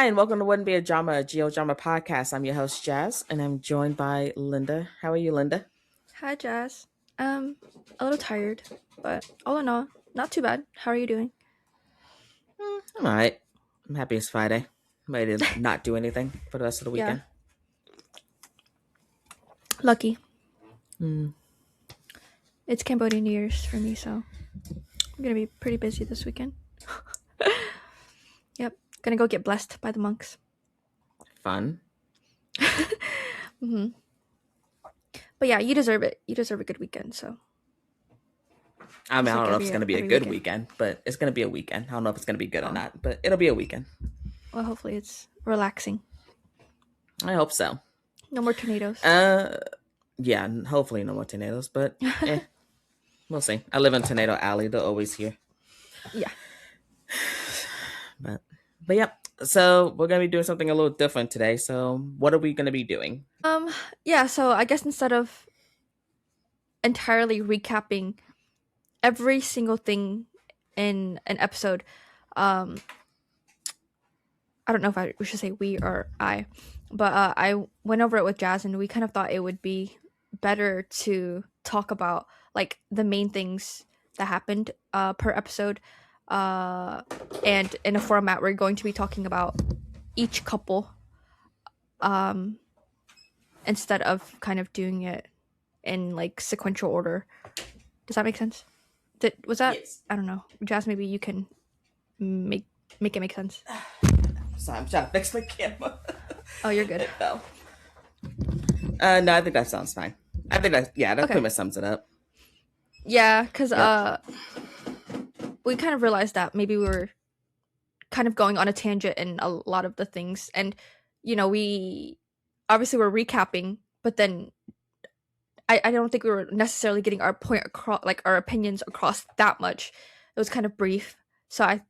Hi, and welcome to Wouldn't Be a Drama, a Geodrama podcast. I'm your host, Jazz, and I'm joined by Linda. How are you, Linda? Hi, Jazz. A little tired, but all in all, not too bad. How are you doing? I'm all right. I'm happy it's Friday. I'm ready to not do anything for the rest of the Yeah, weekend. lucky. Mm. It's Cambodian New Year's for me, so I'm gonna be pretty busy this weekend. Yep, gonna go get blessed by the monks. Fun. hmm But yeah, you deserve it. You deserve a good weekend. So I mean, just I like don't know if it's every going to be a every good weekend. weekend, but it's going to be a weekend. I don't know if it's going to be good or Oh, not, but it'll be a weekend. well, hopefully it's relaxing. I hope so. No more tornadoes. Uh, yeah, hopefully no more tornadoes, but we'll see. I live in Tornado Alley. They're always here. Yeah. But, but yep. So we're going to be doing something a little different today. So what are we going to be doing? Um. Yeah. So I guess instead of entirely recapping every single thing in an episode, um, I don't know if we should say we or I, but I went over it with Jazz, and we kind of thought it would be better to talk about like the main things that happened per episode, uh, and in a format we're going to be talking about each couple, um, instead of kind of doing it in like sequential order. Does that make sense? Was that? Yes. I don't know, Jazz. Maybe you can make it make sense. Sorry, I'm trying to fix my camera. Oh, you're good. It fell. No, I think that sounds fine. I think that Okay. pretty much sums it up. Yeah, because Yep. we kind of realized that maybe we were kind of going on a tangent in a lot of the things, and we obviously were recapping, but then I don't think we were necessarily getting our point across, like our opinions across that much. It was kind of brief, so I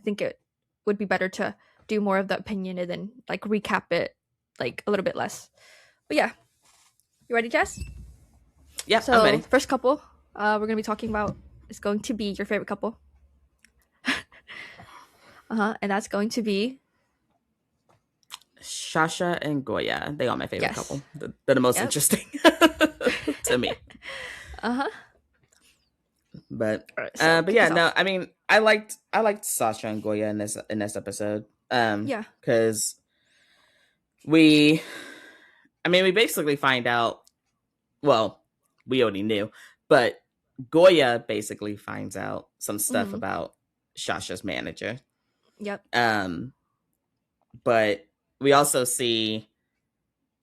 think it would be better to do more of the opinion and then like recap it like a little bit less. But yeah, you ready, Jess? Yep, I'm So ready. the first couple we're gonna be talking about is going to be your favorite couple. And that's going to be Shasha and Goya. They are my favorite yes. couple. They're the most Yep. interesting to me. Uh-huh. But All right, so but kick yeah, us no, off. I liked Sasha and Goya in this episode. Yeah. Because we we basically find out, well, we already knew, but Goya basically finds out some stuff Mm-hmm. about Shasha's manager. Yep. Um but we also see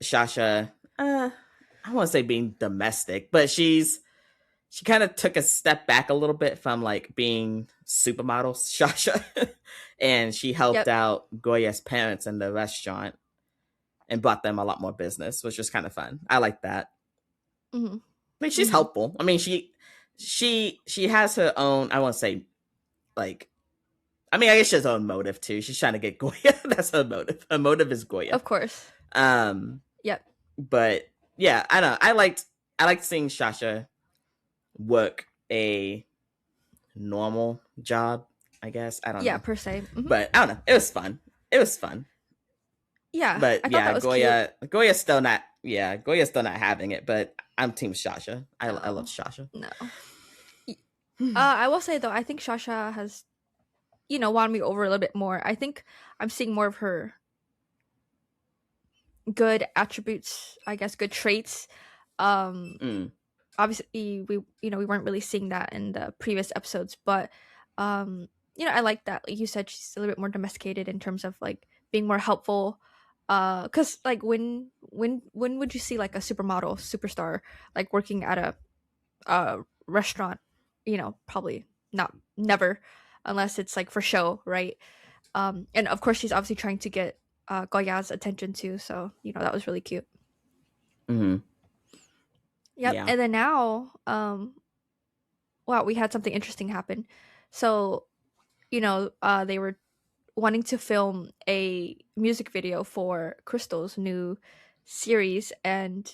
Shasha, I want to say being domestic, but she kind of took a step back a little bit from like being supermodel Shasha, and she helped Yep. out Goya's parents in the restaurant and brought them a lot more business, which was kind of fun. I like that. Mm-hmm. I mean, she's Mm-hmm. helpful. I mean, she has her own. I want to say like. I mean, I guess she has her own motive too. She's trying to get Goya. That's her motive. Her motive is Goya. Of course. Um, Yep. but yeah, I don't know. I liked seeing Shasha work a normal job, I guess. I don't Yeah, know. per se. Mm-hmm. But I don't know. It was fun. It was fun. Yeah, But I thought yeah, that was cute. Goya's still not having it, but I'm team Shasha. I love No, Shasha. no. I will say though, I think Shasha has, won me over a little bit more. I think I'm seeing more of her good attributes, I guess, good traits. Um, Mm. Obviously, we weren't really seeing that in the previous episodes, but I like that. Like you said, she's a little bit more domesticated in terms of like being more helpful. Because like when would you see like a supermodel superstar like working at a restaurant? Probably not, never, unless it's like for show, right? And of course, she's obviously trying to get Goya's attention too. So that was really cute. Mm. Yep. Yeah. And then now, wow, we had something interesting happen. So, they were wanting to film a music video for Crystal's new series, and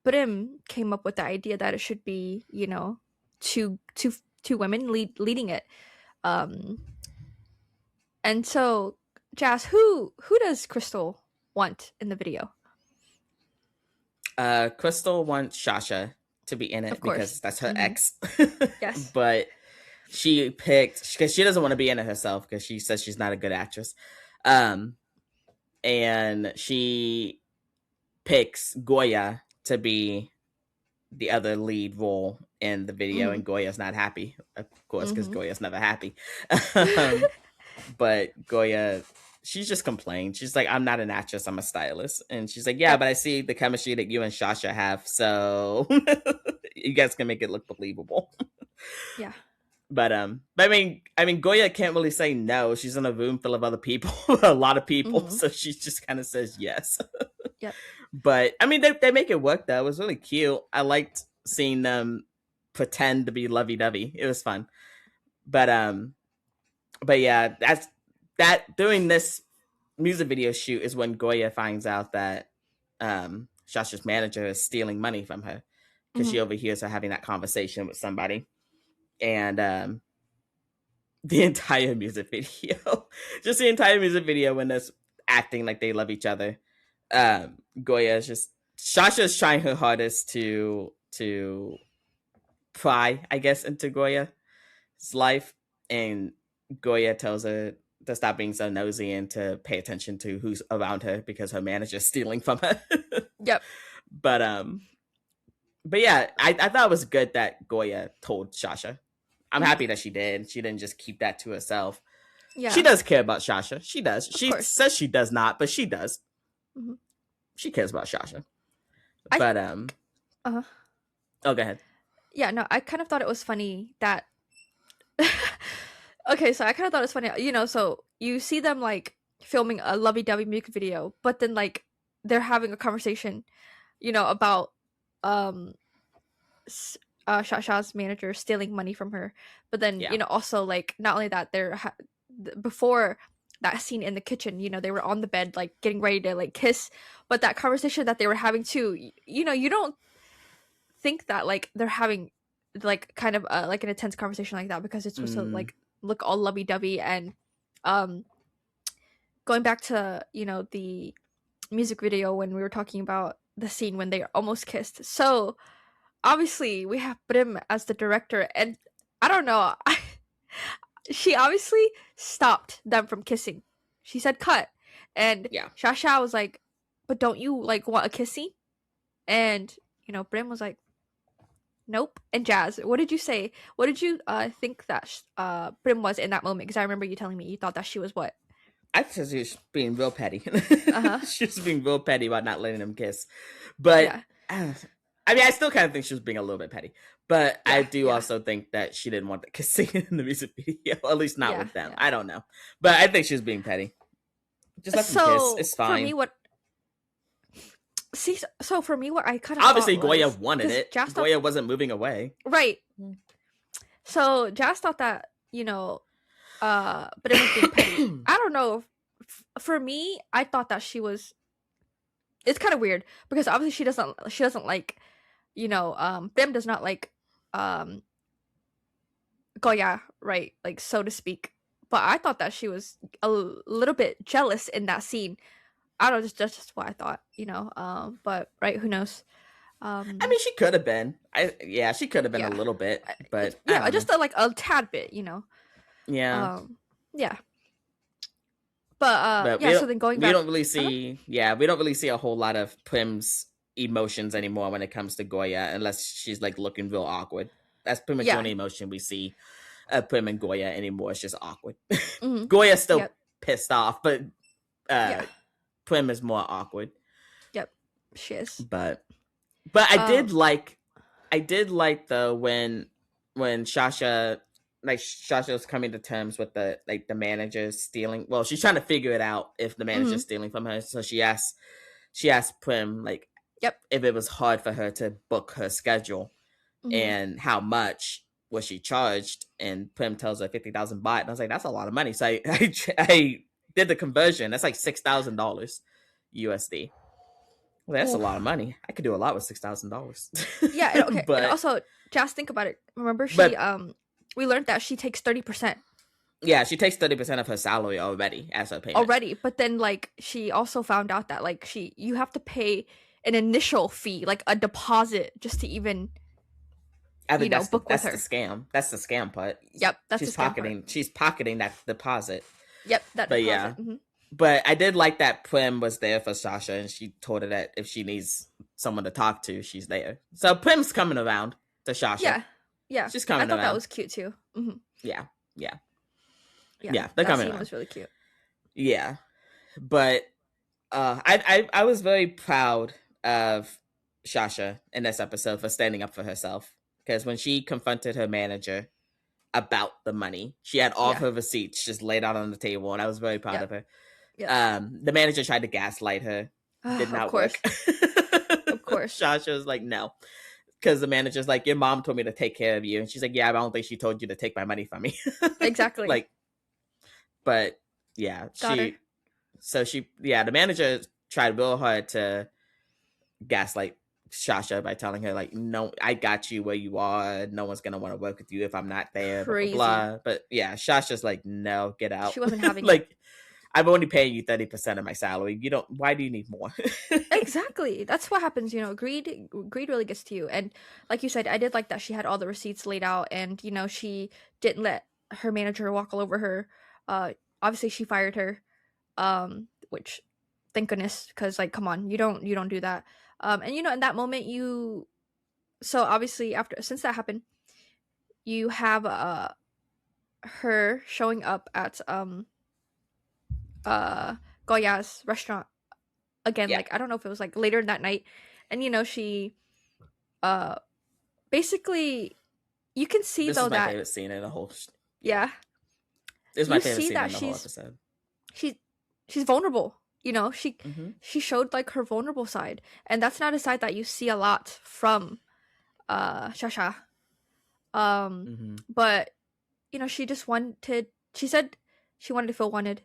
Prim came up with the idea that it should be, two women leading it. Um, and so Jazz, who does Crystal want in the video? Crystal wants Shasha to be in Of it course. because that's her Mm-hmm. ex. Yes. But she picked because she doesn't want to be in it herself because she says she's not a good actress. Um, and she picks Goya to be the other lead role in the video, Mm-hmm. and Goya's not happy, of course, because Mm-hmm. Goya's never happy. um, but Goya, she's just complained. She's like, "I'm not an actress. I'm a stylist," and she's like, "Yeah, Yep. but I see the chemistry that you and Shasha have, so you guys can make it look believable." Yeah. But I mean, Goya can't really say no. She's in a room full of other people, a lot of people, Mm-hmm. so she just kind of says yes. Yep. But I mean, they make it work though. It was really cute. I liked seeing them pretend to be lovey dovey. It was fun. But but yeah, that during this music video shoot is when Goya finds out that Shasha's manager is stealing money from her because Mm-hmm. she overhears her having that conversation with somebody, and the entire music video, just the entire music video when they're acting like they love each other. Goya is just Shasha's trying her hardest to pry, I guess, into Goya's life, and Goya tells her to stop being so nosy and to pay attention to who's around her because her manager's stealing from her. Yep. but but yeah, I thought it was good that Goya told Shasha. I'm Mm-hmm. happy that she did. She didn't just keep that to herself. She Yeah. does care about Shasha. She does. Of She course. says she does not, but she does. Mm-hmm. She cares about Shasha. I. But Uh. oh, go ahead. Yeah. No. I kind of thought it was funny that. Okay, so I kind of thought it was funny. So you see them like filming a lovey-dovey music video, but then like they're having a conversation, about um Shasha's manager stealing money from her. But then, Yeah. also like not only that, before that scene in the kitchen, they were on the bed like getting ready to like kiss, but that conversation that they were having too, you don't think that like they're having like kind of like an intense conversation like that because it's supposed to Mm, like look all lovey-dovey. And um going back to the music video when we were talking about the scene when they almost kissed. So obviously we have Prim as the director, and I don't know, she obviously stopped them from kissing. She said cut, and yeah. Shasha was like, "But don't you like want a kissing?" And Prim was like, "Nope." And Jazz, what did you say? What did you think that Prim was in that moment? Because I remember you telling me you thought that she was what? I thought she was being real petty. Uh huh. She was being real petty about not letting him kiss. But Yeah. I mean, I still kind of think she was being a little bit petty. But I Yeah. do Yeah. also think that she didn't want the kissing in the music video, at least not Yeah. with them. Yeah. I don't know. But I think she was being petty. Just let them kiss. So It's for me, fine. what see? So for me, what I kind of thought Obviously, Goya was wanted because it. Jazz thought Goya wasn't moving away. right. So Jazz thought that but it was being petty. I don't know. For me, I thought that she was. It's kind of weird because obviously she doesn't like, Bim does not like um Goya, right? Like so to speak. But I thought that she was a little bit jealous in that scene. I don't know, that's just what I thought, but right, who knows? I Um mean, she could have been. She could have been a yeah. little bit, but I Yeah, don't know. just like a tad bit. Yeah. Yeah. But But yeah, so then going we back. don't really Uh-huh. see we don't really see a whole lot of Prim's emotions anymore when it comes to Goya unless she's like looking real awkward. That's pretty much the Yeah. only emotion we see of Prim and Goya anymore. It's just awkward. Mhm. Goya's still Yep. pissed off, but Yeah. Prim is more awkward. Yep. She is. But I Um did like though when Shasha Shasha's coming to terms with the manager stealing. Well, she's trying to figure it out if the manager's mhm. stealing from her. So she asked Prim like Yep. if it was hard for her to book her schedule Mhm. and how much was she charged. And Prim tells her 50,000 baht. And I was like, that's a lot of money. So I did the conversion. That's like $6,000 USD. Well, that's a lot of Oof. money. I could do a lot with $6,000. Yeah, and and but also just think about it. Remember but we learned that she takes 30%. Yeah, she takes 30% of her salary already as her payment. already, but then like she also found out that like you have to pay an initial fee, like a deposit, just to even I think book with that's the her. scam. That's the scam part. Yep, that's the scam part. She's pocketing that deposit. Yep, that But deposit. yeah. But I did like that Prim was there for Sasha, and she told her that if she needs someone to talk to, she's there. So Prim's coming around to Sasha. Yeah, yeah. She's I coming thought that around. was cute too. Yeah, yeah, Yeah, yeah. They're that coming scene around. was really cute. Yeah, but I was very proud of Sasha in this episode for standing up for herself, because when she confronted her manager about the money, she had all of Yeah, her receipts just laid out on the table, and I was very proud yep, of her. yep. The manager tried to gaslight her, did Of not work. course, of course. Sasha was like, no, because the manager's like, your mom told me to take care of you, and she's like, yeah, I don't think she told you to take my money from me. Exactly. Like, but yeah, Got her. the manager tried real hard to gaslight Sasha by telling her like, no, I got you where you are. No one's gonna want to work with you if I'm not there. Blah blah Crazy. blah. But yeah, Sasha's like, no, get out. She wasn't having it. Like, I'm only paying you 30% of my salary. You don't. Why do you need more? Exactly. That's what happens, greed really gets to you. And like you said, I did like that she had all the receipts laid out and she didn't let her manager walk all over her. Obviously she fired her. Which thank goodness, cuz like come on, you don't do that. And in that moment so obviously after since that happened, you have her showing up at uh Goya's restaurant again, Yeah, like I don't know if it was like later in that night, and she uh basically you can see this is though my that favorite scene in the whole. Yeah, yeah, this is my you favorite see scene that in the whole episode. she's she's vulnerable. Mm-hmm. She showed like her vulnerable side, and that's not a side that you see a lot from Shasha. Mm-hmm. But she just wanted. She said she wanted to feel wanted,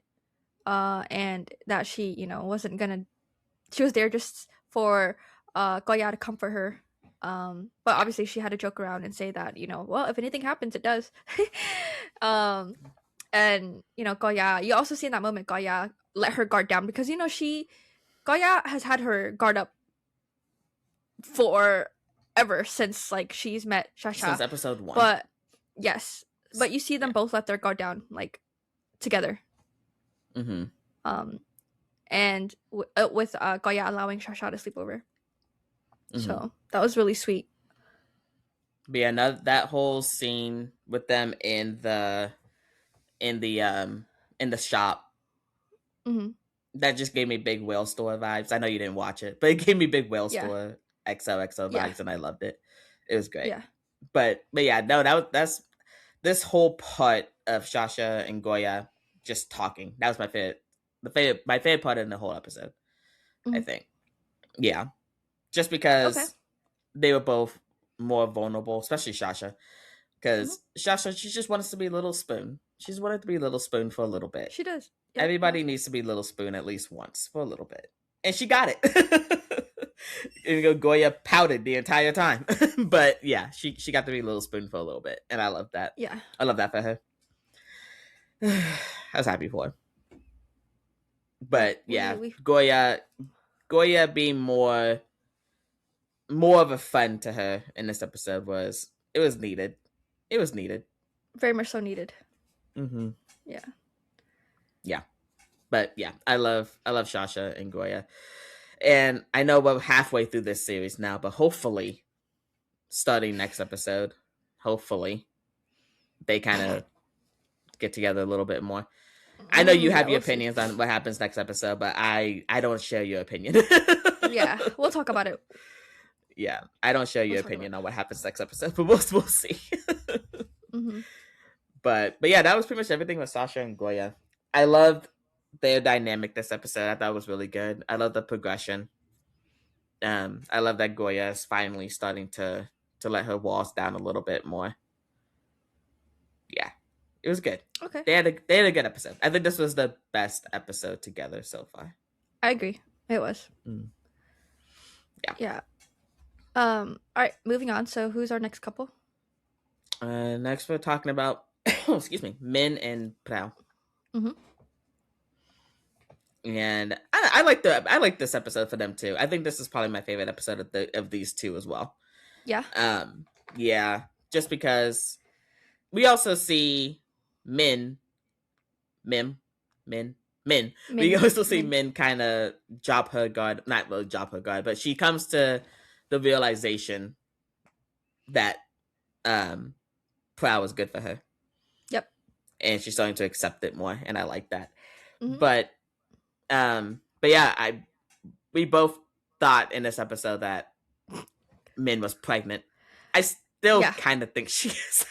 and that she wasn't gonna. She was there just for Goya to comfort her. But Yeah. obviously she had to joke around and say that well, if anything happens, it does. um, and Goya, you also see in that moment Goya let her guard down because Goya has had her guard up for ever since like she's met Since Shasha. episode 1. But yes, but you see them Yeah. both let their guard down like together. Mm-hmm. And with Goya allowing Shasha to sleep over. Mm-hmm. So that was really sweet. But yeah, that whole scene with them in the shop, Mm-hmm. that just gave me big whale store vibes. I know you didn't watch it, but it gave me big whale Yeah, store XOXO yeah, vibes, and I loved it. It was great. yeah. But yeah, no, that's this whole part of Shasha and Goya just talking. That was my favorite. My favorite part in the whole episode. I Mm-hmm. think. Yeah, just Okay. because they were both more vulnerable, especially Shasha. Mm-hmm. Because Shasha, she just wants to be Little Spoon. She's wanted to be Little Spoon for a little bit. She does. Yep. Everybody needs to be Little Spoon at least once for a little bit, and she got it. And Goya pouted the entire time, but yeah, she got to be Little Spoon for a little bit, and I love that. Yeah. I love that for her. I was happy for her, Yep. but yeah, We Goya being more of a friend to her in this episode was needed. It was needed. very much so needed. Mm-hmm. Yeah. Yeah, but yeah, I love Shasha and Goya, and I know we're halfway through this series now, but hopefully, starting next episode, hopefully they kind of get together a little bit more. I know you Yeah, have your we'll see. opinions on what happens next episode, but I don't share your opinion. Yeah, we'll talk about it. Yeah, I don't share We'll your talk about opinion it. on what happens next episode, but we'll see. Mm-hmm. But yeah, that was pretty much everything with Sasha and Goya. I loved their dynamic this episode. I thought it was really good. I love the progression. I love that Goya is finally starting to let her walls down a little bit more. Yeah, it was good. Okay. They had a good episode. I think this was the best episode together so far. I agree. It was. Mm. Yeah. Yeah. All right. Moving on. So, who's our next couple? Next, we're talking about excuse me, Min and Prao. Mm-hmm. And I like this episode for them too. I think this is probably my favorite episode of these two as well. Yeah. Um, yeah, just because we also see Min, Mim, Min, Min. We Min. also see Min. Min kind of drop her guard, not really drop her guard, but she comes to the realization that um Prowl is good for her, Yep. and she's starting to accept it more, and I like that. Mm-hmm. But yeah, I we both thought in this episode that Min was pregnant. I still Yeah. kind of think she is.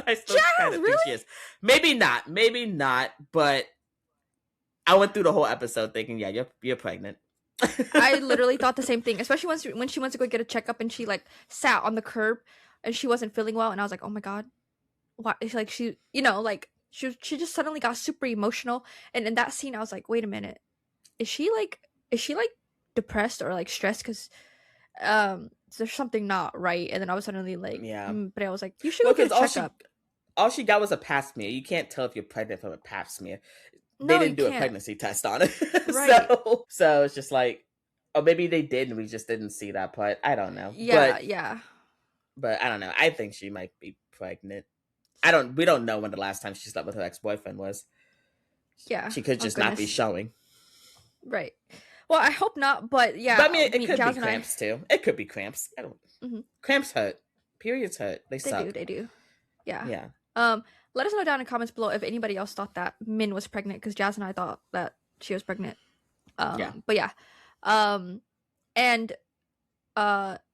I still Jazz, kind of think really? she is. Maybe not. But I went through the whole episode thinking, yeah, you're pregnant. I literally thought the same thing, especially when she went to go get a checkup and she like sat on the curb and she wasn't feeling well, and I was like, oh my god, why? It's like she, like she just suddenly got super emotional, and in that scene, I was like, wait a minute, is she like depressed or like stressed? Because there's something not right, and then I was suddenly like, Yeah. but I was like, you should Well, go get because a checkup. all she got was a pap smear. You can't tell if you're pregnant from a pap smear. They No, you didn't do a can't. pregnancy test on it. Right. So it's just like, or maybe they did and we just didn't see that part. I don't know. Yeah, yeah. But I don't know. I think she might be pregnant. We don't know when the last time she slept with her ex-boyfriend was. Yeah. She could Oh, just not be goodness. showing. Right. Well, I hope not, but yeah. But I mean, it could Jazz be and I- cramps too. It could be cramps. I don't. Mhm. Cramps hurt. Periods hurt. They suck. They do. Yeah. Yeah. Let us know down in the comments below if anybody else thought that Min was pregnant, because Jazz and I thought that she was pregnant. Yeah. But yeah. And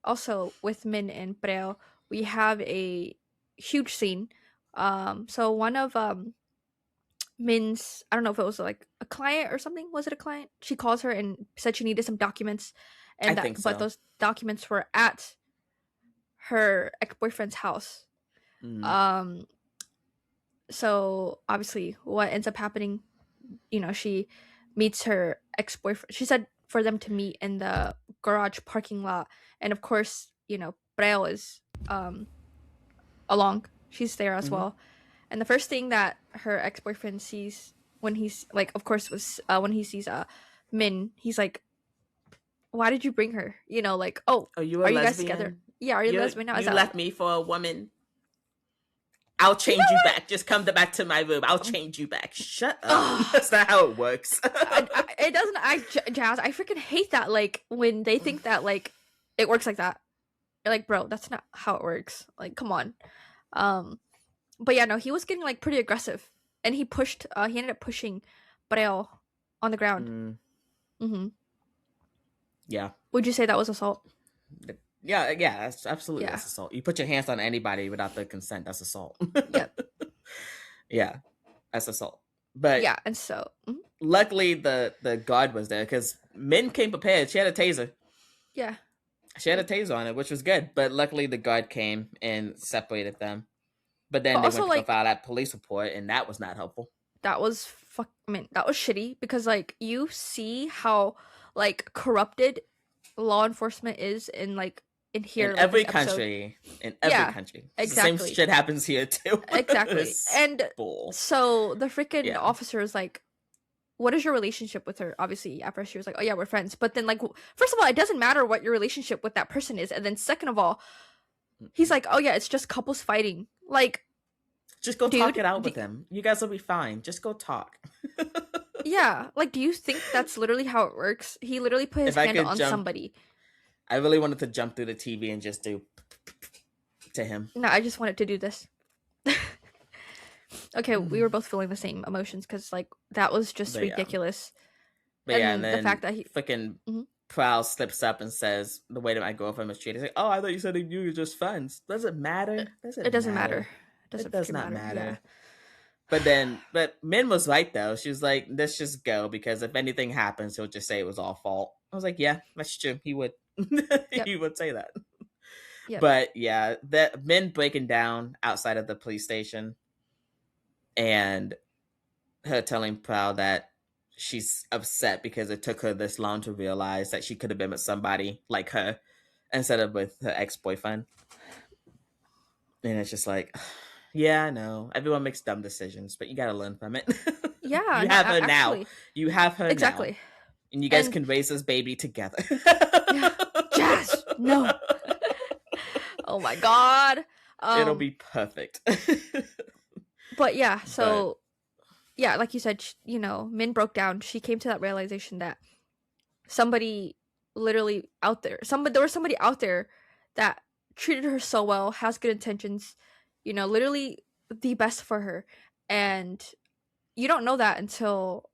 also with Min and Preo, we have a huge scene. So one of Min's, I don't know if it was like a client or something. Was it a client? She calls her and said she needed some documents, and I think so. but those documents were at her ex-boyfriend's house. Mm. So obviously what ends up happening, she meets her ex-boyfriend. She said for them to meet in the garage parking lot, and of course, Preo is along. She's there as well. And the first thing that her ex-boyfriend sees when he's like, of course, was when he sees Min, he's like, why did you bring her? Like, oh, are you you guys together? Yeah, are you lesbian now? You left me for a woman. I'll change you back. Just come back to my room. I'll change you back. Shut up. That's not how it works. It doesn't. Jazz, I freaking hate that. Like when they think that like it works like that. You're like, bro, that's not how it works. Like, come on. But yeah, no, he was getting like pretty aggressive, and he ended up pushing Breo on the ground. Yeah. Would you say that was assault? Yeah, that's absolutely that's assault. You put your hands on anybody without their consent, that's assault. Yep. Yeah, that's assault. But yeah, and so luckily the guard was there because Min came prepared. She had a taser. Yeah. She had a taser on it, which was good. But luckily the guard came and separated them. But then they went to file that police report, and that was not helpful. That was that was shitty, because like you see how like corrupted law enforcement is in here in every country. In every country. Exactly. The same shit happens here too. Exactly. And bull. So the freaking officer is like, what is your relationship with her? Obviously, at first she was like, oh yeah, we're friends. But then like, first of all, it doesn't matter what your relationship with that person is. And then second of all, he's like, oh yeah, it's just couples fighting. Like, just go talk it out with them. You guys will be fine. Just go talk. Yeah. Like, do you think that's literally how it works? He literally put his hand on somebody. I really wanted to jump through the TV and just do to him. No, I just wanted to do this. Okay, we were both feeling the same emotions because like that was just ridiculous. But and then the fact that he freaking Prowl slips up and says the way that my girlfriend was treated. Like, oh, I thought you said that you were just friends. Does it matter? It doesn't matter. It does not matter. Yeah. But Min was right though. She was like, let's just go, because if anything happens, he'll just say it was all fault. I was like, yeah, that's true. He would. He would say that. Yep. But yeah, that Min breaking down outside of the police station, and her telling Prowl that she's upset because it took her this long to realize that she could have been with somebody like her instead of with her ex-boyfriend. And it's just like, Yeah, I know. Everyone makes dumb decisions, but you gotta learn from it. Yeah, You no, have her now. actually, You have her now. exactly. And you guys And can raise this baby together. yeah, Jazz, no. Oh my god. It'll Um, be perfect. but yeah, But so yeah, like you said, Min broke down. She came to that realization that somebody literally out there, somebody there was somebody out there that treated her so well, has good intentions, literally the best for her. And you don't know that until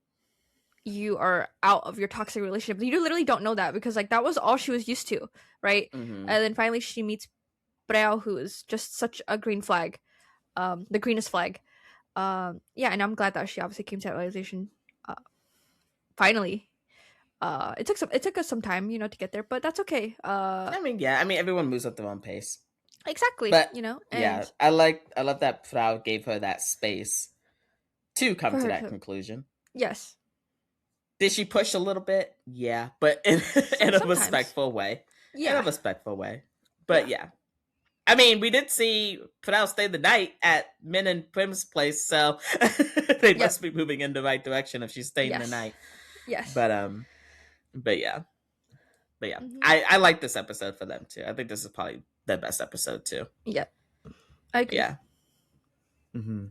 you are out of your toxic relationship. You literally don't know that because like that was all she was used to, right? mhm. And then finally she meets Breo, who is just such a green flag, the greenest flag. Yeah, and I'm glad that she obviously came to that realization. Uh, Finally, it took us some time, to get there, but that's okay. I mean, yeah. I mean, everyone moves at their own pace. Exactly, But yeah, and I love that Frau gave her that space to come for to her that to, conclusion. yes, Did she push a little bit? Yeah, but in in a sometimes, respectful way. In a yeah, respectful way. But yeah, yeah. I mean, we did see Frau stay the night at Min and Prim's place, so they yep, must be moving in the right direction if she's staying the yes, night. yes, But but yeah. But yeah. mm-hmm. I like this episode for them too. I think this is probably the best episode too. Yep, I agree. Yeah. Hmm.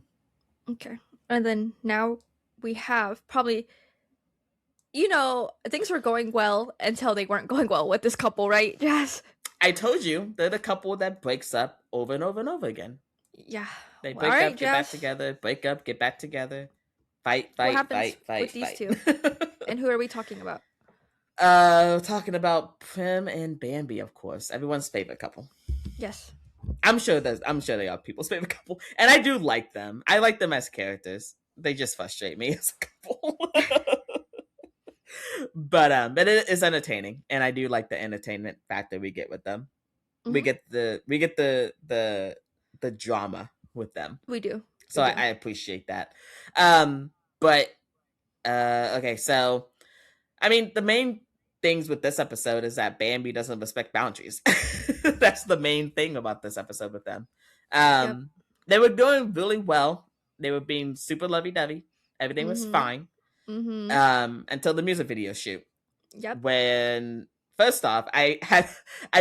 Okay, and then now we have probably, things were going well until they weren't going well with this couple, right? Yes, I told you they're the couple that breaks up over and over and over again. yeah. They All break right, up, get back Jazz. together, break up, get back together, fight, What fight, happens fight, with fight, these fight. two? And who are we talking about? Talking about Prim and Bambi, of course, everyone's favorite couple. Yes. I'm sure they are people's favorite couple, and I do like them. I like them as characters. They just frustrate me as a couple. But it is entertaining, and I do like the entertainment factor we get with them. We Hmm. get the drama with them, We do. so We do. I appreciate that. But okay, so I mean, the main things with this episode is that Bambi doesn't respect boundaries. That's the main thing about this episode with them. Yep. Um, they were doing really well. They were being super lovey dovey. Everything was Mm-hmm. fine. Mm-hmm. Until the music video shoot. Yep. When first off, I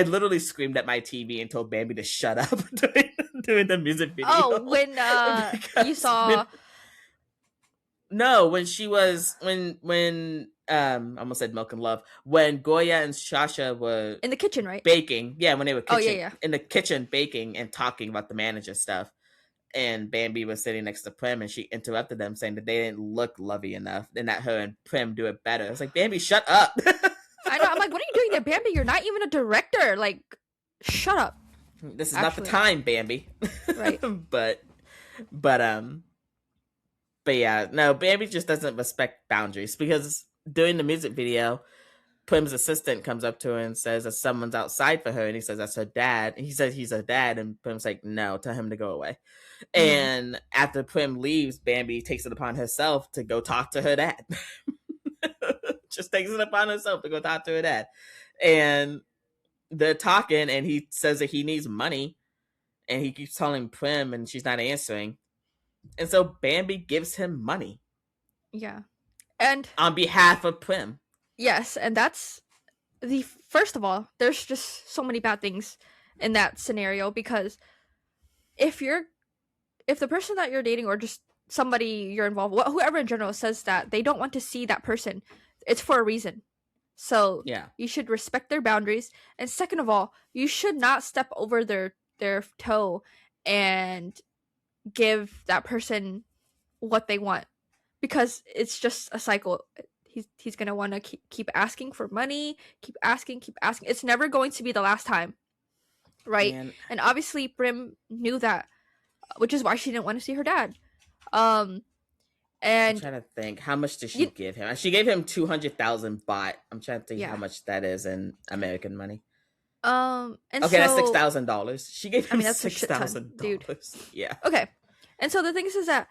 literally screamed at my TV and told Bambi to shut up during the music Oh, video. when you Because saw no, when she was when I almost said Milk and Love, when Goya and Shasha were in the kitchen, right? baking, yeah, when they were Oh yeah, kitchen yeah. in the kitchen baking and talking about the manager stuff, and Bambi was sitting next to Prim, and she interrupted them saying that they didn't look lovey enough, and that her and Prim do it better. I was like, Bambi, shut up. I know. I'm like, what are you doing there, Bambi? You're not even a director. Like, shut up. This is not the Actually, time, Bambi. right. but but but yeah, no, Bambi just doesn't respect boundaries because during the music video, Prim's assistant comes up to her and says that someone's outside for her, and he says that's her dad. And he says he's her dad, and Prim's like, no, tell him to go away. Mm-hmm. And after Prim leaves, Bambi takes it upon herself to go talk to her dad. Just takes it upon herself to go talk to her dad. And they're talking, and he says that he needs money, and he keeps telling Prim, and she's not answering. And so Bambi gives him money Yeah. And on behalf of Prim. yes, and that's the first of all. There's just so many bad things in that scenario because if you're if the person that you're dating or just somebody you're involved with, whoever in general says that they don't want to see that person, it's for a reason. So Yeah. you should respect their boundaries. And second of all, you should not step over their toe and give that person what they want because it's just a cycle. He's gonna want to keep asking for money, keep asking, keep asking. It's never going to be the last time, right? And And obviously, Brim knew that, which is why she didn't want to see her dad. Um, I'm and trying to think, how much did she you, give him? She gave him 200,000 baht. I'm trying to think how yeah. much that is in American money. And Okay, that's so $6,000. She gave I him mean that's a shit ton, dude. $6,000. Yeah. Okay, and so the thing is that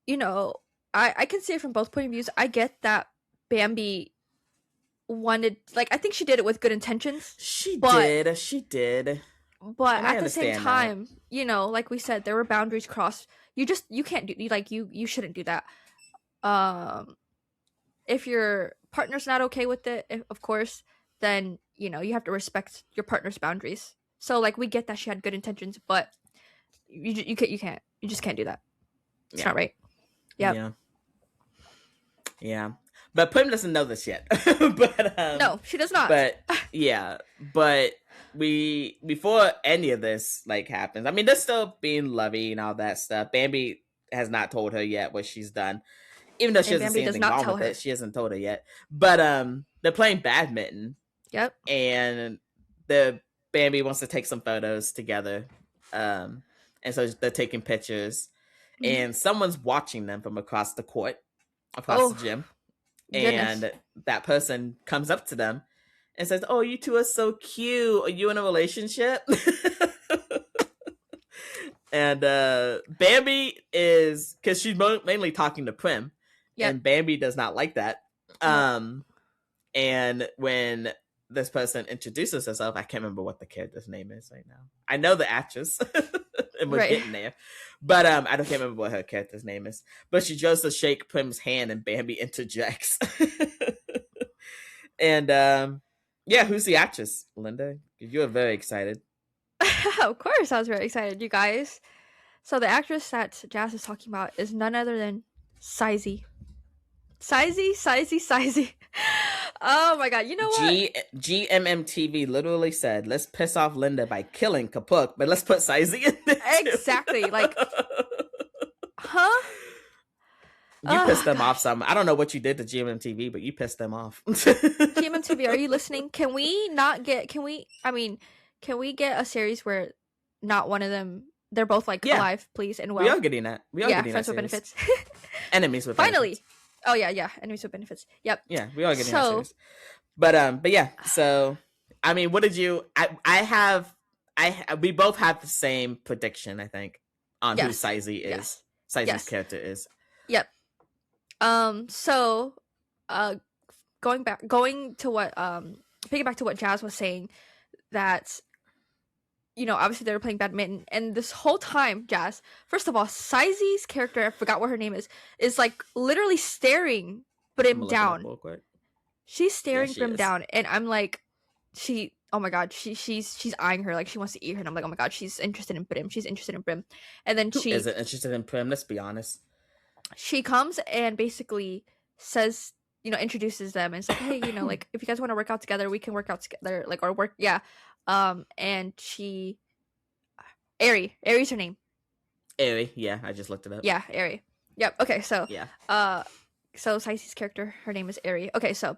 you know I can see it from both point of views. I get that Bambi wanted, like, I think she did it with good intentions, She but did. She did. But And I at the same understand that. time, like we said, there were boundaries crossed. You can't do, you shouldn't do that. Um, if your partner's not okay with it, of course, then you have to respect your partner's boundaries. So like we get that she had good intentions, but you just can't do that. It's Yeah. not right. Yep. Yeah. Yeah. But Prim doesn't know this yet. No, she does not. but yeah, but we before any of this like happens, I mean they're still being lovey and all that stuff. Bambi has not told her yet what she's done. Even though she And doesn't Bambi see does anything not wrong tell with her. it, she hasn't told her yet. But they're playing badminton Yep. and the Bambi wants to take some photos together. Um and so they're taking pictures Mm-hmm. and someone's watching them from across the court, across the Oh gym, goodness. and that person comes up to them and says, "Oh, you two are so cute. Are you in a relationship?" And Bambi is because she's mainly talking to Prim, Yep. and Bambi does not like that. Nope. And when this person introduces herself, I can't remember what the character's name is right now. I know the actress, and we're Right. getting there, but I don't can't remember what her character's name is. But she goes to shake Prim's hand, and Bambi interjects. And yeah, who's the actress, Linda? You were very excited. Of course, I was very excited, you guys. So the actress that Jazz is talking about is none other than Sizey. Sizey. Oh my god! You know what? GMMTV literally said, "Let's piss off Linda by killing Kapuk, but let's put Sizey in there too." Exactly. Like, huh? You pissed Oh them off gosh. some. I don't know what you did to GMMTV, but you pissed them off. GMMTV, are you listening? Can we not get? Can we? I mean, can we get a series where not one of them? They're both like Yeah, alive, please, and we well. are getting that. We are Yeah, getting that friends with series. benefits. Enemies with Finally. benefits. Oh yeah. Enemies with benefits. Yep. Yeah, we are getting that So series. But yeah. So I mean, what did you? We both have the same prediction. I think on who yes, Sizey is. yes, Sizey's yes. character is. Yep. So, uh, going to what piggyback to what Jazz was saying, that obviously they were playing badminton, and this whole time, Jazz, first of all, Sizey's character, I forgot what her name is like literally staring Brim down. She's Yeah, staring she Brim is. down, and I'm like, oh my god, she's eyeing her like she wants to eat her, and I'm like, oh my god, she's interested in Brim. She's interested in Brim, and then Who isn't interested in Prim? Let's be honest. she comes and basically says, introduces them and it's like, hey, like if you guys want to work out together, we can work out together, like, or work, yeah. And she, Ari's her name. Aerie, yeah, I just looked it up. Yeah, Ari. Yep. Okay, so Yeah. so Saicy's character, her name is Ari. Okay, so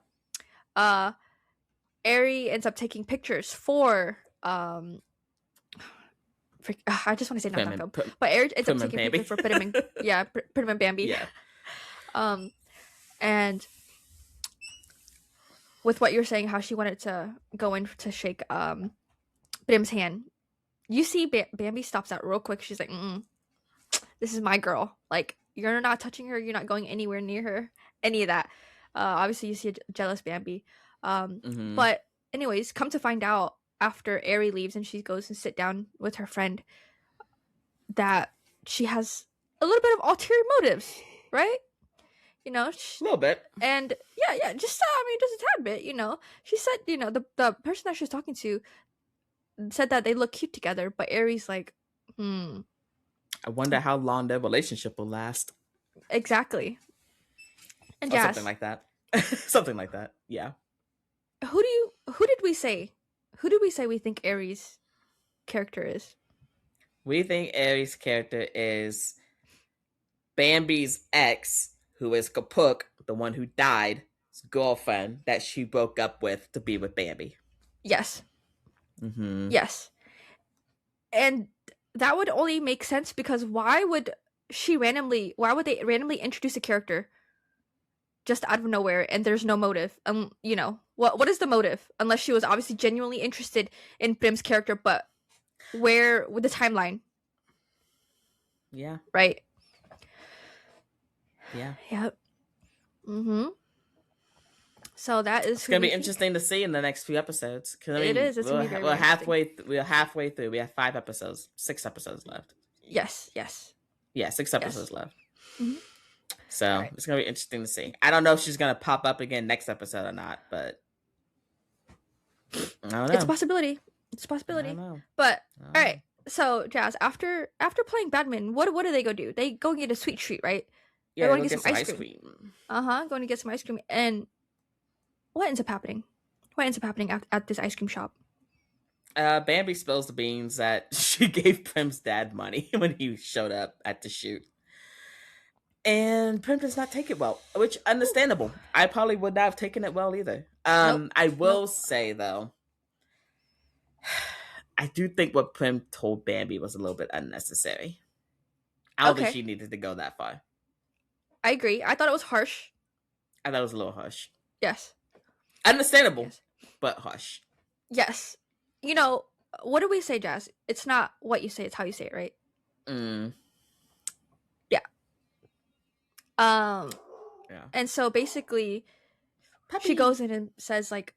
Ari ends up taking pictures for I just want to say Prim not and but Ari ends up Prim and taking Bambi. pictures for Prim and Prim and Bambi. Yeah. And with what you're saying, how she wanted to go in to shake Brim's hand, you see Bambi stops out real quick. She's like, this is my girl. Like, you're not touching her. You're not going anywhere near her. Any of that. Obviously, you see a jealous Bambi. But anyways, come to find out after Ari leaves and she goes and sit down with her friend, that she has a little bit of ulterior motives, right? A little bit. And yeah, just just a tad bit. She said, the person that she was talking to said that they look cute together, but Ari's like, I wonder how long their relationship will last. Exactly. And or something like that. Something like that. Yeah. Who did we say we think Aries' character is? We think Aries' character is Bambi's ex, who is Kapuk, the one who died, his girlfriend that she broke up with to be with Bambi. Yes. Mm-hmm. Yes. And that would only make sense because why would they randomly introduce a character just out of nowhere and there's no motive? What is the motive? Unless she was obviously genuinely interested in Prim's character, but where with the timeline? Yeah. Right. Yeah. Yep. Mm-hmm. So that is It's who gonna we be think. interesting to see in the next few episodes. Because I It mean, is. It's gonna be very, we're very interesting. halfway through. We have 5 episodes, 6 episodes left. Yes. Yes. Yeah, six Yes. episodes left. Hmm. All So right. it's gonna be interesting to see. I don't know if she's gonna pop up again next episode or not, but I don't It's a know. possibility. It's a I don't possibility. know. But I all don't right. know. So Jazz, after playing badminton, what do they go do? They go get a sweet treat, right? Yeah, They're they going to go get get some some ice ice cream. cream. Going to get some ice cream. And what ends up happening? What ends up happening at this ice cream shop? Bambi spills the beans that she gave Prim's dad money when he showed up at the shoot. And Prim does not take it well, which understandable. I probably would not have taken it well either. Nope. I Nope. will say though, I do think what Prim told Bambi was a little bit unnecessary. I don't think Okay. she needed to go that far. I agree. I thought it was harsh. I thought it was a little harsh. Yes. Understandable, Yes. but harsh. Yes. You know, what do we say, Jazz? It's not what you say, it's how you say it, right? Mm, Yeah. Um yeah. and so basically she Puppy. goes in and says like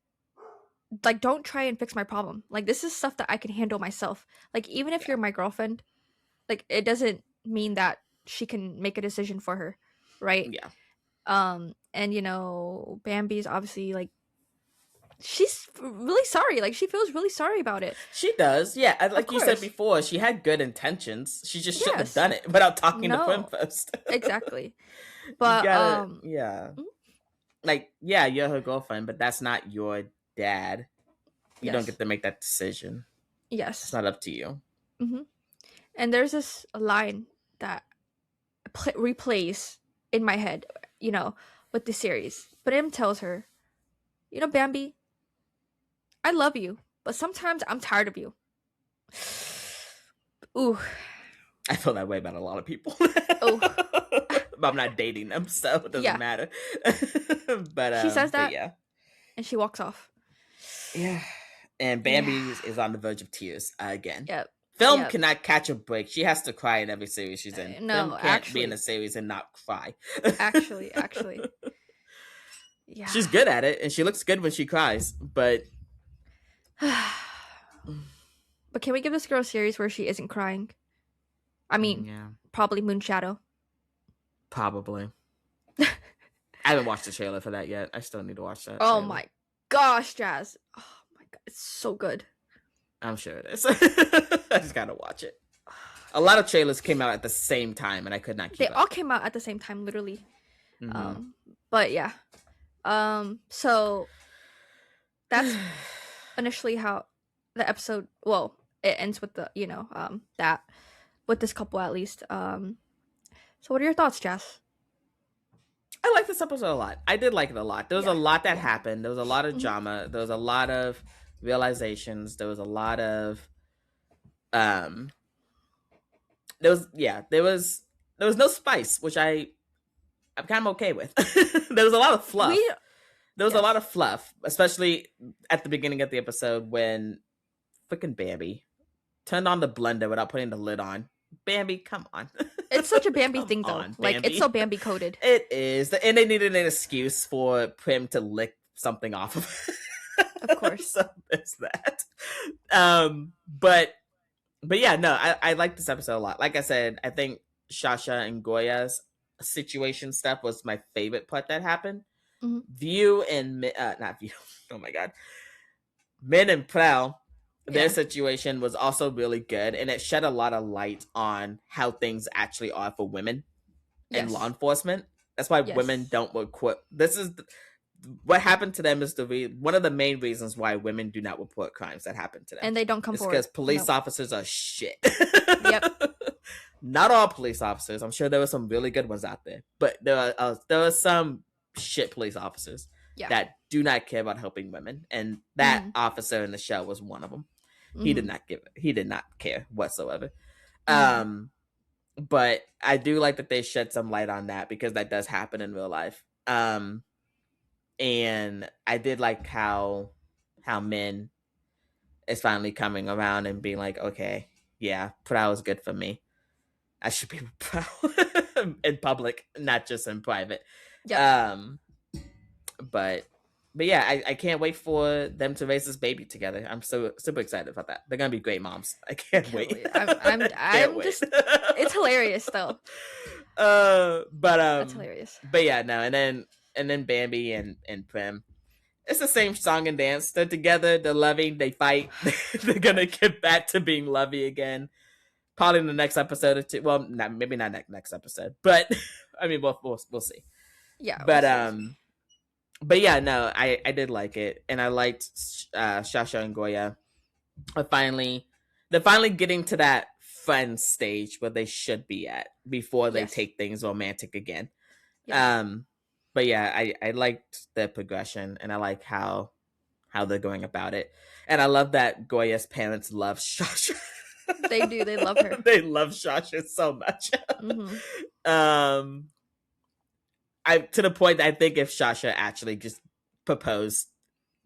don't try and fix my problem. Like this is stuff that I can handle myself. Like even if Yeah. you're my girlfriend, like it doesn't mean that she can make a decision for her, right? Yeah. And Bambi's obviously like she's really sorry. Like she feels really sorry about it. She does. Yeah. Of Like you said course. before, she had good intentions. She just shouldn't have Yes. done it without talking to Prim No. first. Exactly. You But gotta, yeah. mm, Like, yeah, you're her girlfriend, but that's not your dad. You don't yes. get to make that decision. It's Yes. not up to you. Hmm. And there's this line that replays in my head, with the series. But Im tells her, Bambi, I love you, but sometimes I'm tired of you. Ooh. I feel that way about a lot of people. Oh. But I'm not dating them, so it doesn't Yeah. matter. She says But that yeah. and she walks off. Yeah. And Bambi Yeah. is on the verge of tears again. Yep. Film Yep. cannot catch a break. She has to cry in every series she's in. No, Film can't be in actually. a series and not cry. Actually. Yeah. She's good at it, and she looks good when she cries. But But can we give this girl a series where she isn't crying? I mean, yeah, probably Moonshadow. probably. I haven't watched the trailer for that yet. I still need to watch that. Oh trailer. my gosh, Jazz. Oh my god, it's so good. I'm sure it is. I just gotta watch it. A lot of trailers came out at the same time, and I could not keep They up. all came out at the same time, literally. Mhm. But yeah. So that's initially how the episode, well, it ends with the, that with this couple at least. So what are your thoughts, Jess? I like this episode a lot. I did like it a lot. There was a lot that Yeah. happened. There was a lot of Mhm. drama. There was a lot of realizations. There was a lot of um. There was no spice, which I'm kind of okay with. There was a lot of fluff. There was a lot of fluff, especially at the beginning of the episode when freaking Bambi turned on the blender without putting the lid on. Bambi, come on. It's such a Bambi Come thing, though. on, Like, Bambi. it's so Bambi coded. It is. And they needed an excuse for Prim to lick something off of it. Of course. So there's that. But yeah, no, I like this episode a lot. Like I said, I think Shasha and Goya's situation stuff was my favorite part that happened. Mhm. View and not View. Oh my god, Min and Prowl. Their Yeah. situation was also really good, and it shed a lot of light on how things actually are for women in Yes. law enforcement. That's why Yes. women don't report. This is what happened to them is one of the main reasons why women do not report crimes that happen to them. And they don't come It's forward. because police No. officers are shit. Yep. Not all police officers. I'm sure there were some really good ones out there, but there are some shit police officers Yeah. that do not care about helping women, and that Mhm. officer in the show was one of them. Mhm. He did not care whatsoever. Mhm. But I do like that they shed some light on that because that does happen in real life. And I did like how Min is finally coming around and being like, okay, yeah, Prowl is good for me. I should be with Prowl in public, not just in private. Yep. But yeah, I can't wait for them to raise this baby together. I'm so super excited about that. They're gonna be great moms. I can't Can't wait. wait. I'm Can't I'm wait. just. It's hilarious though. uh, but That's um, hilarious. but yeah, no, and then Bambi and Prim. It's the same song and dance. They're together. They're loving. They fight. They're gonna get back to being lovey again. Probably in the next episode or two. Well, maybe not next episode, but I mean, we'll see. Yeah, we'll But see. We'll see. but yeah, no, I did like it, and I liked Shasha and Goya. Finally, they're finally getting to that fun stage where they should be at before they Yes. take things romantic again. Yes. But yeah, I liked the progression, and I like how they're going about it, and I love that Goya's parents love Shasha. They do. They love her. They love Shasha so much. Mm-hmm. um, I to the point that I think if Shasha actually just proposed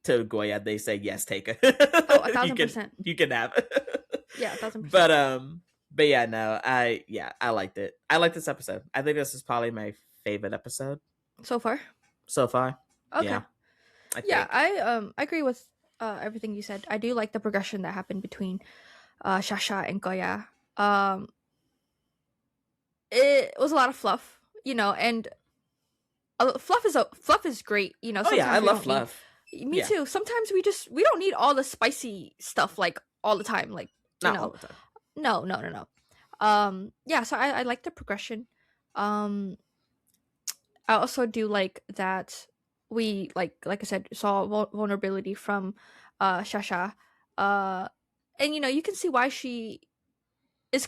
to Goya, they say yes, take her. Oh, you can 1,000%. you can have it. Yeah, 1,000%. But yeah, no, I liked it. I liked this episode. I think this is probably my favorite episode So far. so far. Okay. Yeah, I Yeah, think. I agree with everything you said. I do like the progression that happened between Shasha and Goya. It was a lot of fluff, and fluff is great. Oh yeah, I Sometimes we love don't fluff. need. Me Yeah, too. Sometimes we don't need all the spicy stuff like all the time. Like not all the time. no, no, no, no. Yeah. So I like the progression. Um, I also do like that we like I said saw vulnerability from Shasha. Uh, and you can see why she is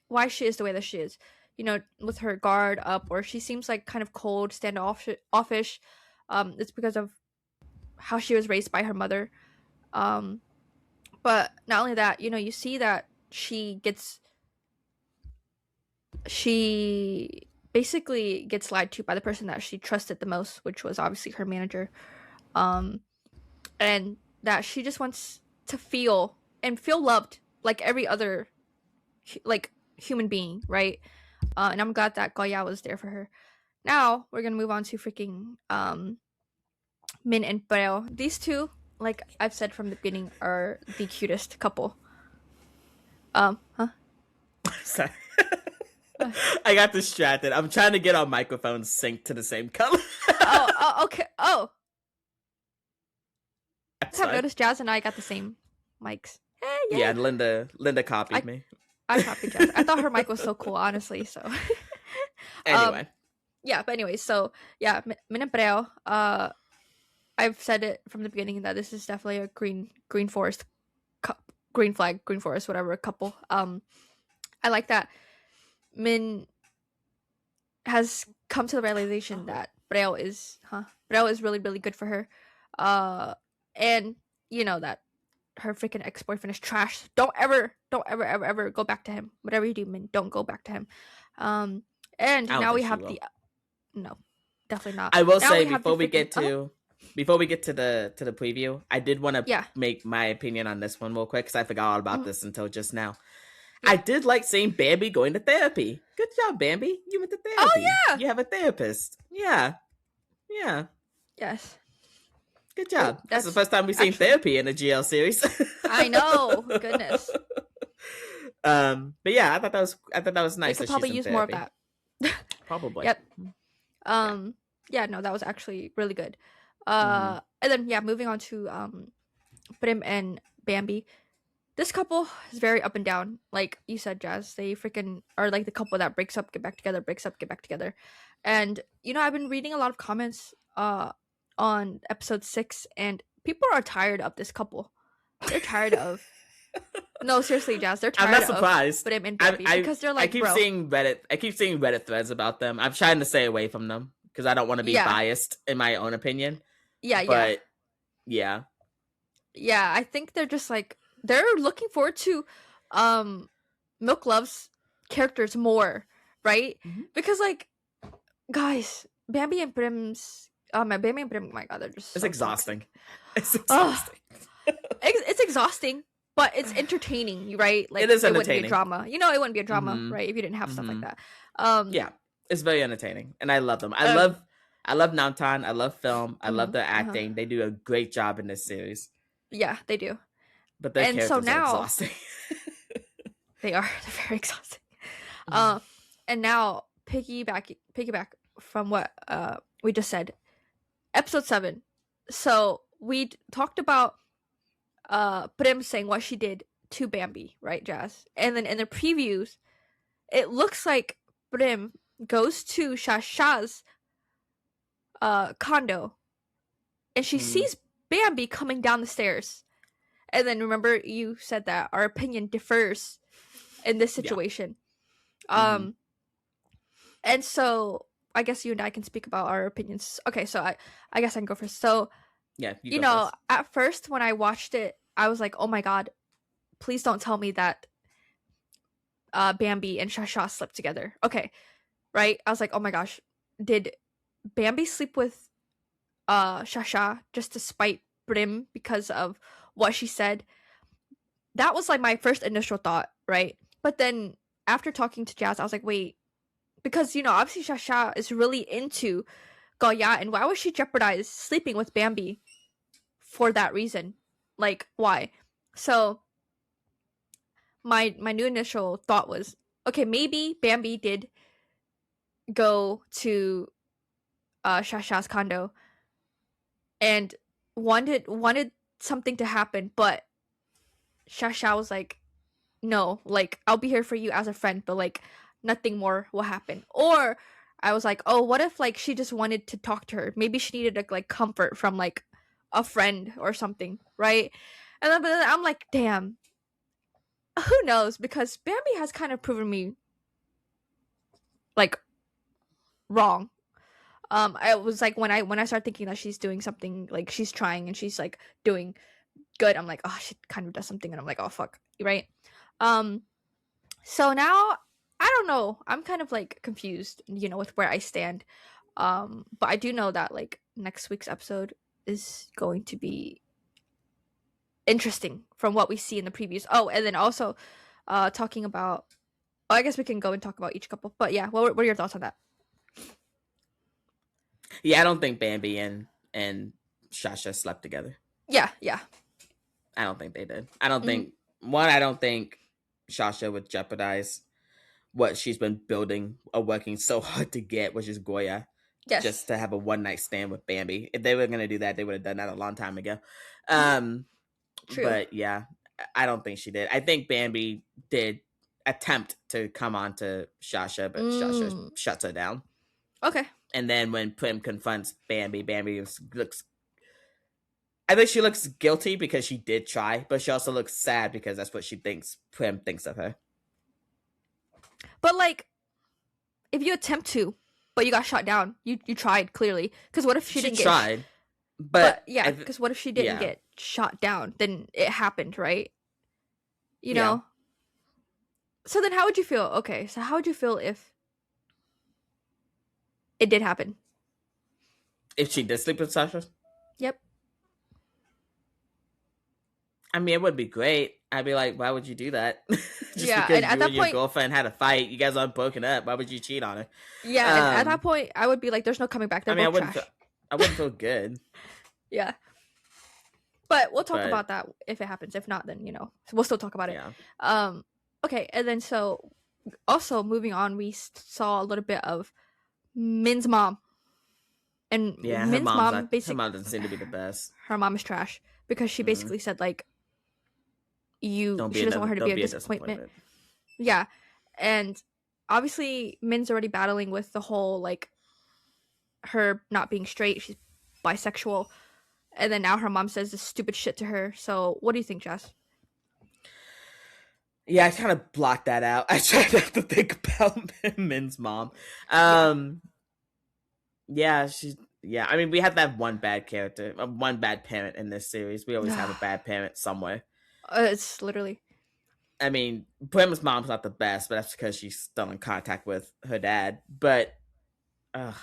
why she is the way that she is. With her guard up, or she seems like kind of cold, standoffish. It's because of how she was raised by her mother. Um, but not only that, you see that she basically gets lied to by the person that she trusted the most, which was obviously her manager. Um, and that she just wants to feel loved like every other like human being, right? And I'm glad that Goya was there for her. Now we're gonna move on to freaking Min and Breo. These two, like I've said from the beginning, are the cutest couple. Huh? Sorry. I got distracted. I'm trying to get our microphones synced to the same color. Okay. Oh, That's have fine. noticed Jazz and I got the same mics. Hey, Yeah, Linda copied I- me. I copied Jazz. I thought her mic was so cool, honestly. So, Anyway, yeah. But anyway, so yeah, Min and Breo. I've said it from the beginning that this is definitely a green forest, green flag, green forest, whatever couple. I like that Min has come to the realization that Breo is really really good for her, and that her freaking ex-boyfriend is trash. Don't ever go back to him. Whatever you do, Min, don't go back to him. And I don't now we think she have will. the no, definitely not. I will Now say we have before the we get freaking- to the preview, I did want to Yeah. make my opinion on this one real quick because I forgot all about Mhm. this until just now. Yeah. I did like seeing Bambi going to therapy. Good job, Bambi. You went to therapy. Oh, yeah. You have a therapist. Yeah. Yes. Good job. That's the That's first time we've seen actually- therapy in a GL series. I know. Goodness. But yeah, I thought that was They nice. could that probably she's in use more of therapy. that. Probably. Yep. Yeah, no, that was actually really good. Mhm. And then yeah, moving on to Prim and Bambi. This couple is very up and down. Like you said, Jazz, they freaking are like the couple that breaks up, get back together, breaks up, get back together. And I've been reading a lot of comments on episode 6, and people are tired of this couple. They're tired of No, seriously, Jazz, they're I'm tired not surprised. of Prim and Bambi because they're like, I keep bro. seeing Reddit threads about them. I'm trying to stay away from them because I don't want to be Yeah. biased in my own opinion. Yeah, yeah. But yeah. Yeah, I think they're just like they're looking forward to Milk Love's characters more, right? Mhm. Because like guys, Bambi and Prim's Bambi and Prim, my god, they're just It's so exhausting. It's Ugh. exhausting. It's exhausting, but it's entertaining, right? Like It is wouldn't be a entertaining. drama. It wouldn't be a drama, Mhm. right, if you didn't have stuff like Mhm. that. Yeah. It's very entertaining. And I love them. I Um, love I love Namtan. I love film. I love Mhm, their uh-huh. acting. They do a great job in this series, Yeah, they do. but their And so characters are now exhausting. they are they're very exhausting. Uh, and now piggyback from what we just said. Episode 7. So we talked about Prim saying what she did to Bambi, right, Jazz? And then in the previews, it looks like Prim goes to Shasha's condo and she Mm, sees Bambi coming down the stairs. And then remember you said that our opinion differs in this yeah. situation. Hmm. Um and so I guess you and I can speak about our opinions. Okay, so I guess I can go first. So, Yeah, you you go know, first. at first when I watched it, I was like, "Oh my god, please don't tell me that Bambi and Shasha slept together." Okay, right? I was like, "Oh my gosh, did Bambi sleep with Shasha just to spite Brim because of what she said?" That was like my first initial thought, right? But then after talking to Jazz, I was like, "Wait, because obviously Shasha is really into Goya, and why would she jeopardize sleeping with Bambi for that reason? Like, why?" So my new initial thought was, okay, maybe Bambi did go to Shasha's condo and wanted something to happen, but Shasha was like, "No, like I'll be here for you as a friend, but like nothing more will happen." Or I was like, "Oh, what if like she just wanted to talk to her? Maybe she needed like comfort from like a friend or something, right?" And then, but then I'm like, "Damn, who knows?" Because Bambi has kind of proven me like wrong. I was like when I start thinking that she's doing something, like she's trying and she's like doing good, I'm like, oh, she kind of does something, and I'm like, oh fuck, right? Um, so now I don't know. I'm kind of like confused, with where I stand. But I do know that like next week's episode is going to be interesting from what we see in the previews. Oh, and then also, talking about. Oh, I guess we can go and talk about each couple. But yeah, what are your thoughts on that? Yeah, I don't think Bambi and Shasha slept together. Yeah, yeah. I don't think they did. I don't Hmm. think one. I don't think Shasha would jeopardize what she's been building or working so hard to get, which is Goya, Yes, just to have a one night stand with Bambi. If they were gonna do that, they would have done that a long time ago. hmm, Um, true. but yeah, I don't think she did. I think Bambi did attempt to come on to Shasha, but Shasha Mm, shuts her down. okay. And then when Prim confronts Bambi, looks. I think she looks guilty because she did try, but she also looks sad because that's what she thinks Prim thinks of her. But like, if you attempt to, but you got shot down, you tried clearly. Because what if she She didn't get? tried, But but yeah, because what if she didn't yeah, get shot down? Then it happened, right? You yeah. know. So then, how would you feel? Okay, so how would you feel if it did happen? If she did sleep with Sasha, Yep. I mean, it would be great. I'd be like, why would you do that? Just Yeah, and because at you that and your point, girlfriend had a fight, you guys aren't broken up. Why would you cheat on her? yeah, and at that Um, point, I would be like, "There's no coming back. I They're mean, both trash." I wouldn't feel good, Yeah, but we'll talk but about that if it happens. If not, then we'll still talk about it. yeah, Um, okay, and then so also moving on, we saw a little bit of Min's mom, and yeah. Min's mom Her basic mom doesn't seem to be the best. her mom is trash because she Mm. basically said like you Don't be she doesn't want another. her to be Don't a be a disappointment. disappointment. Yeah, and obviously Min's already battling with the whole like her not being straight. She's bisexual, and then now her mom says this stupid shit to her. So what do you think, Jess? Yeah, I kind of blocked that out. I tried not to think about Min's mom. Yeah, Um, yeah, she's yeah. I mean, we have that one bad character, one bad parent in this series. We always have a bad parent somewhere. it's literally I mean, Prim's mom's not the best, but that's because she's still in contact with her dad. But uh,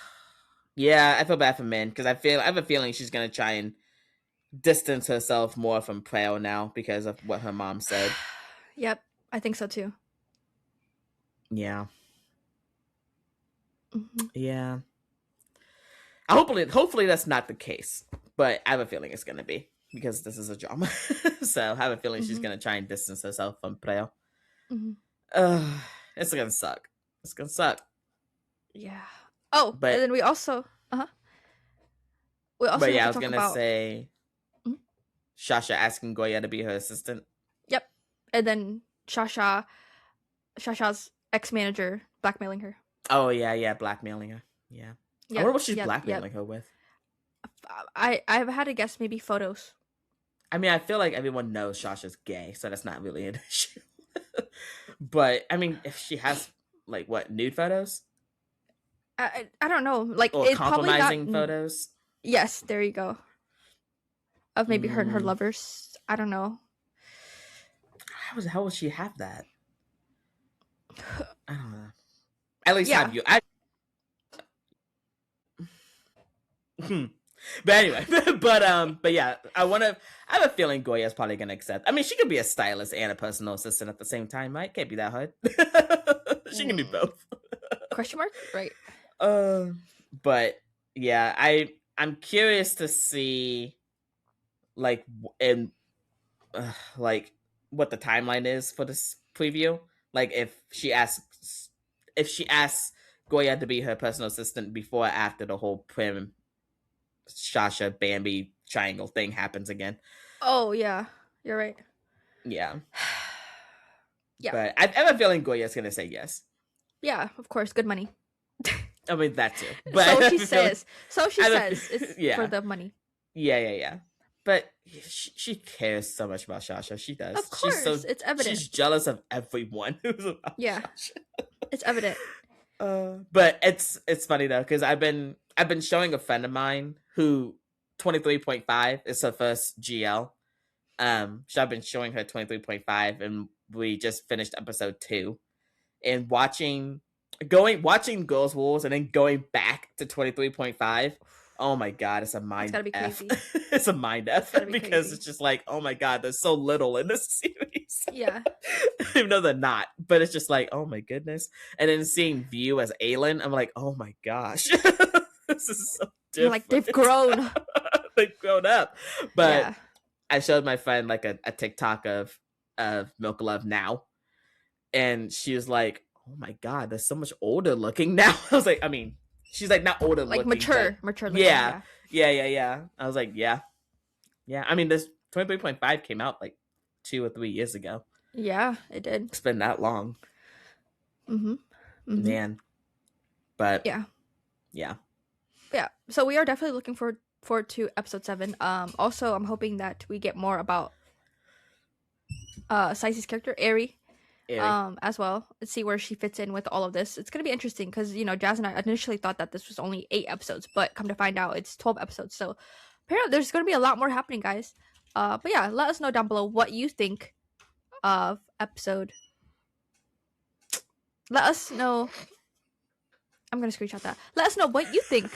yeah, I feel bad for Min because I have a feeling she's gonna try and distance herself more from Preo now because of what her mom said. yep, I think so too. Yeah, Hmm. yeah. Hopefully that's not the case, but I have a feeling it's gonna be because this is a drama. So I have a feeling she's Mm-hmm. gonna try and distance herself from Preo. Mm-hmm. It's gonna suck. It's gonna suck. Yeah. Oh, and But then we also but have yeah, to I was talk gonna about. say Mhm. Shasha asking Goya to be her assistant. Yep. And then Shasha's ex manager blackmailing her. Oh yeah, blackmailing her. Yeah. I wonder Yep. what she's Yep. blackmailing her with. I've had to guess maybe photos. I mean, I feel like everyone knows Shasha's gay, so that's not really an issue. But I mean, if she has like what nude photos I don't know. Like or it probably not. compromising photos, Yes, there you go. Of maybe her and her mm, lovers. I don't know. how would she have that? I don't know. At least Yeah. have you. But anyway, but yeah, I have a feeling Goya's probably gonna accept. I mean, she could be a stylist and a personal assistant at the same time, right? Can't be that hard. She can do both. Question mark? Right. Uh, but yeah, I'm curious to see like and like what the timeline is for this preview. Like if she asks Goya to be her personal assistant before or after the whole Prim Shasha Bambi triangle thing happens again. Oh yeah, you're right. Yeah. Yeah. But I have a feeling Goya's gonna say yes. Yeah, of course, good money. I mean that too. But So she says. So she I says it's yeah. for the money. Yeah. But she cares so much about Shasha. She does. Of course, it's evident. She's jealous of everyone who's about Yeah. Shasha. It's evident. But it's funny though because I've been showing a friend of mine who 23.5 is her first GL. So I've been showing her 23.5, and we just finished episode 2, and watching Girls Wars and then going back to 23.5. Oh my god, it's a mind gotta be f. crazy. It's a mind f gotta be because crazy. it's just like, oh my god, there's so little in this series. Yeah. Even though they're not, but it's just like, oh my goodness. And then seeing View as Aelin, I'm like, oh my gosh, this is so different. You're like, they've grown. They've grown up. But Yeah. I showed my friend like a TikTok of Milk Love now, and she was like, "Oh my god, they're so much older looking now." I was like, I mean, she's like not older Like looking, mature looking. yeah. I was like, yeah. I mean, this 23.5 came out like 2 or 3 years ago. Yeah, it did. It's been that long, Mm-hmm. man. But yeah. Yeah. So we are definitely looking forward to episode 7. Also, I'm hoping that we get more about Saisy's character, Eri. As well. Let's see where she fits in with all of this. It's gonna be interesting because Jazz and I initially thought that this was only 8 episodes, but come to find out it's 12 episodes. So apparently there's gonna be a lot more happening, guys. But yeah, let us know down below what you think of episode. Let us know. I'm gonna screenshot that. Let us know what you think,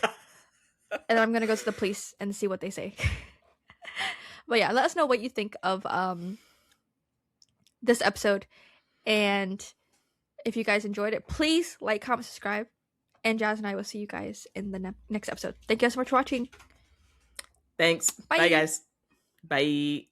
and I'm gonna go to the police and see what they say. But yeah, let us know what you think of this episode. And if you guys enjoyed it, please like, comment, subscribe. And Jazz and I will see you guys in the next episode. Thank you guys so much for watching. Thanks. Bye guys. Bye.